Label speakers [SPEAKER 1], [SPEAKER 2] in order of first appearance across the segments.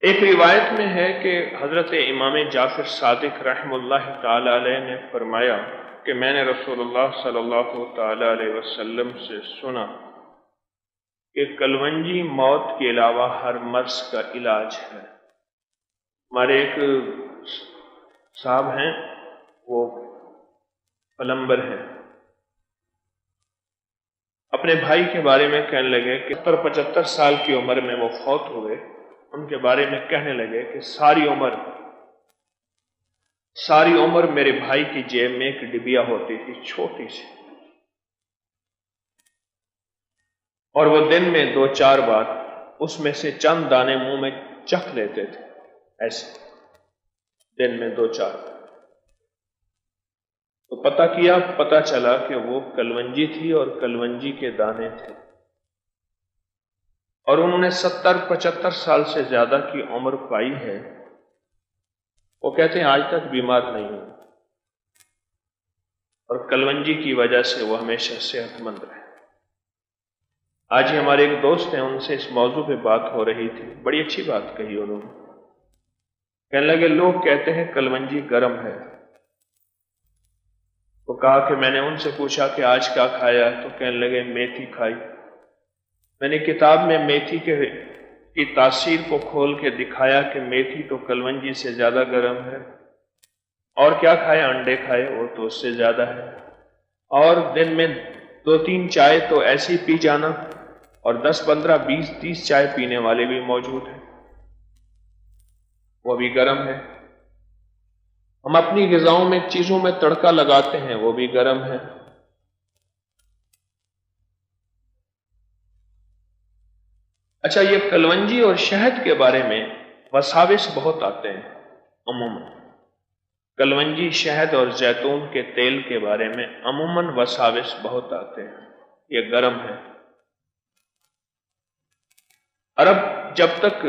[SPEAKER 1] ایک روایت میں ہے کہ حضرت امام جعفر صادق رحمہ اللہ تعالی علیہ نے فرمایا کہ میں نے رسول اللہ صلی اللہ تعالی علیہ وسلم سے سنا کہ کلونجی موت کے علاوہ ہر مرض کا علاج ہے۔ ہمارے ایک صاحب ہیں، وہ پلمبر ہیں، اپنے بھائی کے بارے میں کہنے لگے کہ 75 سال کی عمر میں وہ فوت ہوئے۔ ان کے بارے میں کہنے لگے کہ ساری عمر میرے بھائی کی جیب میں ایک ڈبیا ہوتی تھی چھوٹی سی، اور وہ دن میں 2-4 بار اس میں سے چند دانے منہ میں چکھ لیتے تھے، ایسے دن میں 2-4 بار۔ تو پتہ چلا کہ وہ کلونجی تھی اور کلونجی کے دانے تھے، اور انہوں نے 70-75 سال سے زیادہ کی عمر پائی ہے۔ وہ کہتے ہیں آج تک بیمار نہیں ہوئے، اور کلونجی کی وجہ سے وہ ہمیشہ صحت مند رہے۔ آج ہی ہمارے ایک دوست ہیں، ان سے اس موضوع پہ بات ہو رہی تھی، بڑی اچھی بات کہی انہوں نے۔ کہنے لگے لوگ کہتے ہیں کلونجی گرم ہے، تو کہا کہ میں نے ان سے پوچھا کہ آج کیا کھایا، تو کہنے لگے میتھی کھائی۔ میں نے کتاب میں میتھی کی تاثیر کو کھول کے دکھایا کہ میتھی تو کلونجی سے زیادہ گرم ہے۔ اور کیا کھایا؟ انڈے کھائے، وہ تو اس سے زیادہ ہے۔ اور دن میں 2-3 چائے تو ایسی پی جانا، اور 10-15-20-30 چائے پینے والے بھی موجود ہیں، وہ بھی گرم ہے۔ ہم اپنی غذاؤں میں چیزوں میں تڑکا لگاتے ہیں، وہ بھی گرم ہے۔ اچھا، یہ کلونجی اور شہد کے بارے میں وساوس بہت آتے ہیں۔ عموماً کلونجی، شہد اور زیتون کے تیل کے بارے میں عموماً وساوس بہت آتے ہیں، یہ گرم ہے۔ عرب جب تک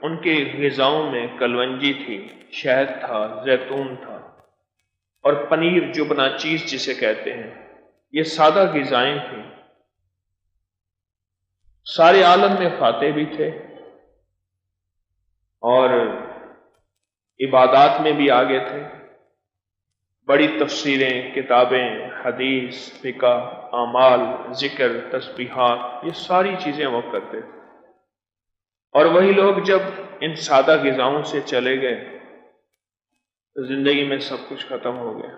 [SPEAKER 1] ان کے غذاؤں میں کلونجی تھی، شہد تھا، زیتون تھا، اور پنیر جبنا چیز جسے کہتے ہیں، یہ سادہ غذائیں تھیں، سارے عالم میں فاتح بھی تھے اور عبادات میں بھی آگے تھے۔ بڑی تفسیریں، کتابیں، حدیث، فقہ، اعمال، ذکر، تسبیحات، یہ ساری چیزیں وہ کرتے تھے۔ اور وہی لوگ جب ان سادہ غذاؤں سے چلے گئے تو زندگی میں سب کچھ ختم ہو گیا۔